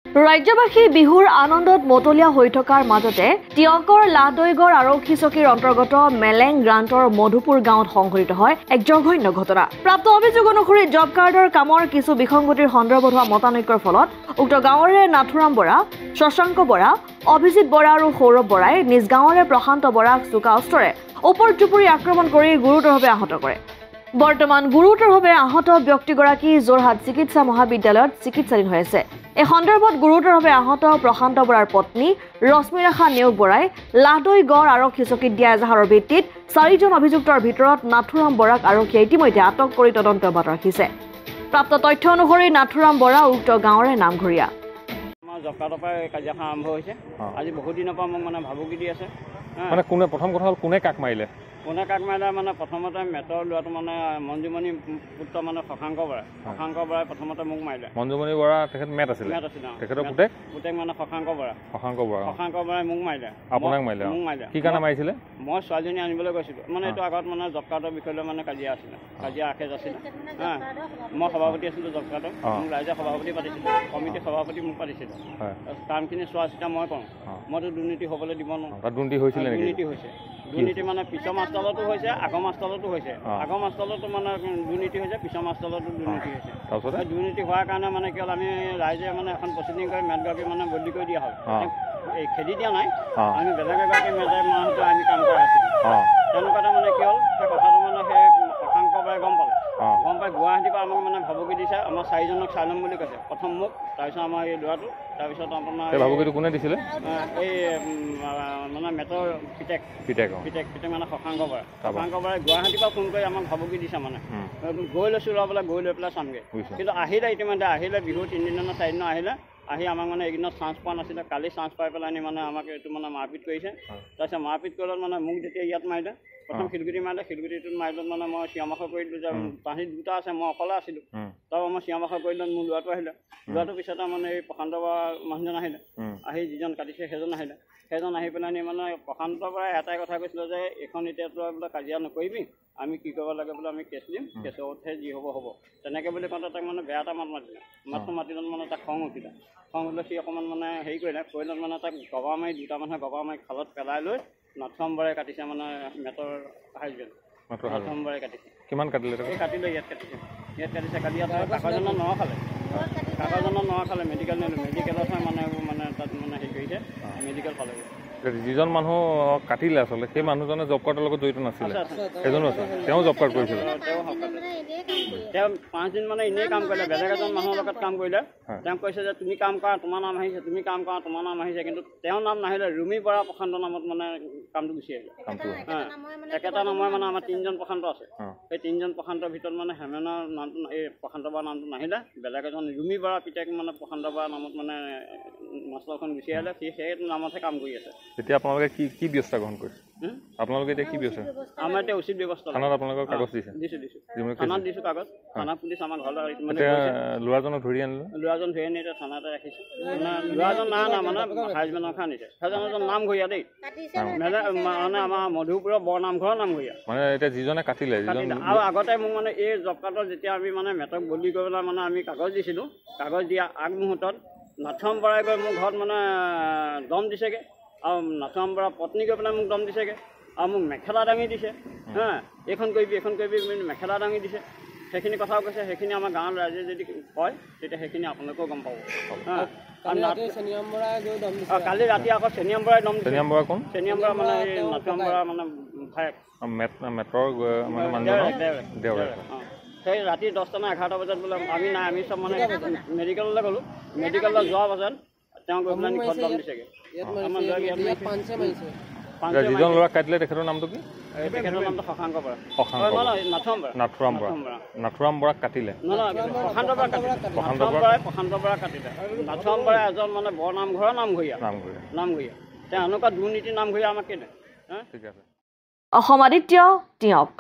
ৰাজ্যবাসী বিহুৰ আনন্দত মতলীয়া হৈ থকাৰ মাজতে টিয়কৰ লাহদৈগড় আৰক্ষী চকীৰ অন্তৰ্গত মেলেং গ্ৰান্টৰ মধুপুৰ গাঁৱত সংঘটিত হয় এক জঘন্য ঘটনা। প্ৰাপ্ত অভিযোগ অনুসৰি জব কাৰ্ডৰ কামৰ কিছু বিসংগতিৰ সন্দৰ্ভত হোৱা মতানৈক্যৰ ফলত উক্ত গাঁৱৰে নাথুৰাম বৰা, শশাংক বৰা, অভিজিত বৰা আৰু সৌৰভ বৰাই নিজ গাঁৱৰে প্ৰশান্ত বৰাক চোকা অস্ত্ৰৰে ওপৰ জুপুৰি আক্ৰমণ কৰি গুৰুতৰভাৱে আহত কৰে। বৰ্তমান গুৰুতৰভাৱে আহত ব্যক্তিগৰাকী যোৰহাট চিকিৎসা মহাবিদ্যালয়ত চিকিৎসাধীন হৈ আছে। এই সন্দৰ্ভত গুৰুতৰভাৱে আহত প্ৰশান্ত বৰাৰ পত্নী ৰশ্মিৰেখা নেওগ বৰাই লাহদৈগড় আৰক্ষী চকীত দিয়া এজাহাৰৰ ভিত্তিত 4জন অভিযুক্তৰ ভিতৰত নাথুৰাম বৰাক আৰক্ষীয়ে ইতিমধ্যে আটক কৰি তদন্ত অব্যাহত ৰাখিছে। প্ৰাপ্ত তথ্য অনুসৰি নাথুৰাম বৰা উক্ত গাঁৱৰে নামঘৰীয়া। জবকাৰ্ডৰ পৰা কাজিয়াখন আৰম্ভ হৈছে। আজি বহুত দিনৰ পৰা মোক মানে ভাবুকি দি আছে। মানে কোনে প্ৰথম কথা হ'ল কোনে কাক মাৰিলে? কোনে কাক মাৰিলে মানে প্ৰথমতে মেটৰ ল'ৰাটো মানে মঞ্জুমণি পুত্ৰ মানে শশাংক বৰাই প্ৰথমতে মোক মাৰিলে। মঞ্জুমণি বৰা তেখেত মেট আছিলে। তেখেতৰ পুতেক মানে শশাংক বৰাই মোক মাৰিলে। আপোনাক মাৰিলে? মোক মাৰিলে। কি কাৰণে মাৰিছিলে? মই ছোৱালীজনী আনিবলৈ গৈছিলোঁ। মানে এইটো আগত মানে জব কাৰ্ডৰ বিষয় লৈ মানে কাজিয়া আছিলে, কাজিয়া আখেজ আছিলে। মই সভাপতি আছিলোঁ জব কাৰ্ডৰ। মোক ৰাইজে সভাপতি পাতিছিলোঁ, কমিটি সভাপতি মোক পাতিছিলোঁ। কামখিনি চোৱা চিতা মই কৰোঁ। মইতো দুৰ্নীতি হ'বলৈ দিব নোৱাৰোঁ। দুৰ্নীতি হৈছিলে নেকি? দুৰ্নীতি হৈছে। দুৰ্নীতি মানে পিছৰ মাষ্টলতো হৈছে, আগৰ মাষ্টলতো হৈছে। আগৰ মাষ্টলতো মানে দুৰ্নীতি হৈছে, পিছৰ মাষ্টলতো দুৰ্নীতি হৈছে। তাৰপিছত দুৰ্নীতি হোৱাৰ কাৰণে মানে কি হ'ল, আমি ৰাইজে মানে এখন প্ৰচিডিং কৰি মেটগৰাকী মানে বদলি কৰি দিয়া হ'ল। এই খেদি দিয়া নাই, আমি বেলেগ এগৰাকী মেটৰ মাহতো আমি কাম কৰা আছিলোঁ। তেনেকুৱাতে মানে কি হ'ল, সেই কথাটো মানে সেই শশাংক বৰাই গম পালে। গম পাই গুৱাহাটীৰ পৰা আমাক মানে ভাবুকি দিছে। আমাৰ 4জনক চাই ল'ম বুলি কৈছে। প্ৰথম মোক, তাৰপিছত আমাৰ এই ল'ৰাটো, তাৰপিছত আপোনাৰ ভাবুকিটো কোনে দিছিলে? এই মানে মেটৰ পিতেক মানে শশাংক বৰাই গুৱাহাটীৰ পৰা ফোন কৰি আমাক ভাবুকি দিছে। মানে গৈ লৈছোঁ ল'বলৈ, গৈ লৈ পেলাই চামগৈ। কিন্তু আহিলে ইতিমধ্যে আহিলে, বিহু 3 দিন নে 4 দিন আহিলে। আহি আমাক মানে এইকেইদিনত চান্স পোৱা নাছিলে। কালি চান্স পাই পেলাই মানে আমাক এইটো মানে মাৰপিট কৰিছে। তাৰপিছত মাৰপিট কৰিলত মানে মোক যেতিয়া ইয়াত মাৰিলে, প্ৰথম শিলগুটি মাৰিলে, শিলগুটিটোত মাৰিলত মানে মই চিঞৰ-বাখৰ কৰি দিলোঁ যে তাহাঁতি দুটা আছে, মই অকলে আছিলোঁ। তাৰপৰা মই চিঞৰ-বাখৰ কৰি দিলত মোৰ ল'ৰাটো আহিলে। ল'ৰাটোৰ পিছতে মানে এই প্ৰশান্ত বৰা মানুহজন আহিলে। আহি যিজন কাটিছে সেইজন আহিলে। সেইজন আহি পেলাই মানে প্ৰশান্ত বৰাই এটাই কথা কৈছিলে যে এইখন এতিয়াতো বোলে কাজিয়া নকৰিবি, আমি কি কৰিব লাগে বোলে, আমি কেছ দিম, কেছতহে যি হ'ব হ'ব। তেনেকৈ বুলি কওঁতে তাক মানে বেয়া এটা মাত মাতিলে। মাতিলত মানে তাক খং উঠিলে। সি অকণমান মানে হেৰি কৰিলত মানে তাক গবা মাৰি, দুটা মানুহে গবা মাৰি খালত পেলাই লৈ নাথুৰাম বৰাই কাটিছে। মানে মেটৰ হাজবেণ্ড নাথুৰাম বৰাই কাটিছে। কিমান কাটিলে? কাটিলে, ইয়াত কাটিছে। কালি ইয়াত কাগজজনৰ নৰখালে, মেডিকেল নিলোঁ। মেডিকেলতহে মানে তাত মানে হেৰি কৰিছে, মেডিকেল পালেগৈ। যিজন মানুহ কাটিলে আচলতে সেই মানুহজনে জব কাৰ্ডৰ লগত জড়িত নাছিলে? এজনো আছে, তেওঁ জব কাৰ্ড কৰিছিলে। তেওঁ 5 দিন মানে এনেই কাম কৰিলে, বেলেগ এজন মানুহৰ লগত কাম কৰিলে। তেওঁ কৈছে যে তুমি কাম কৰা, তোমাৰ নাম আহিছে, তুমি কাম কৰা, তোমাৰ নাম আহিছে। কিন্তু তেওঁৰ নাম নাহিলে, ৰুমি বৰা প্ৰশান্ত নামত মানে কামটো গুচি আহিলে। একেটা নামৰে মানে আমাৰ 3জন প্ৰশান্ত আছে। সেই 3জন প্ৰশান্তৰ ভিতৰত মানে হেমেনৰ নামটো, এই প্ৰশান্ত বৰাৰ নামটো নাহিলে। বেলেগ এজন ৰুমি বৰা পিতেক মানে প্ৰশান্ত বৰাৰ নামত মানে মাষ্টৰখন গুচি আহিলে। সেই নামতহে কাম কৰি আছে। এতিয়া আপোনালোকে কি ব্যৱস্থা গ্ৰহণ কৰিছে? আপোনালোকে এতিয়া কি ব্যৱস্থা? আমাৰ এতিয়া উচিত ব্যৱস্থা। থানাত আপোনালোকৰ কাগজ দিছে? দিছোঁ। থানাত দিছোঁ কাগজ। থানা পুলিচ আমাৰ ঘৰলৈ ল'ৰাজনক ধৰি আনিলে? ল'ৰাজন ধৰি আনি এতিয়া থানাতে ৰাখিছোঁ। মানে ল'ৰাজন মানে হাজবেণ্ডৰ খান আনিছে। সেইজনৰ নাম ঘৰীয়া দেই, মানে আমাৰ মধুপুৰৰ বৰ নামঘৰৰ নাম ঘৰীয়া। মানে এতিয়া যিজনে কাটিলে আৰু আগতে মোক মানে এই জব কাৰ্ডত যেতিয়া আমি মানে মেটক বদলি কৰি পেলাই মানে আমি কাগজ দিছিলোঁ, কাগজ দিয়া আগমুহূৰ্তত নাথুৰাম বৰাই গৈ মোৰ ঘৰত মানে দম দিছেগৈ। আৰু নাথুৰাম বৰা পত্নী গৈ পেলাই মোক দম দিছেগৈ। আৰু মোক মেখেলা দাঙি দিছে। এইখন কৰিবি মেখেলা দাঙি দিছে। সেইখিনি কথাও কৈছে। সেইখিনি আমাৰ গাঁৱৰ ৰাইজে যদি কয় তেতিয়া সেইখিনি আপোনালোকেও গম পাব। কালি ৰাতি আকৌ চেনিয়াম বৰাই দম দিছে। চেনিয়াম বৰা মানে এই নাথুৰাম বৰা মানে ভায়েক, মেটৰ মানে মানুহজনৰ দেওৰাক। সেই ৰাতি 10টা নে 11টা বজাত বোলে আমি চব মানে মেডিকেললৈ গ'লোঁ। মেডিকেললৈ যোৱাৰ পাছত তেওঁ গৈ পেলাই ঘৰত দম দিছেগৈ। যিজন ল'ৰাক কাটিলে তেখেতৰ নামটো কি? তেখেতৰ নামটো শশাংক বৰা। নাথুৰাম বৰাক কাটিলে? প্ৰশান্ত বৰা কাটিলে। নাথুৰাম বৰাই এজন মানে বৰ নামঘৰৰ নামঘৰীয়া। তেওঁ এনেকুৱা দুৰ্নীতি নামঘৰীয়া আমাক কেলে? অসম আদিত্য টিয়ক।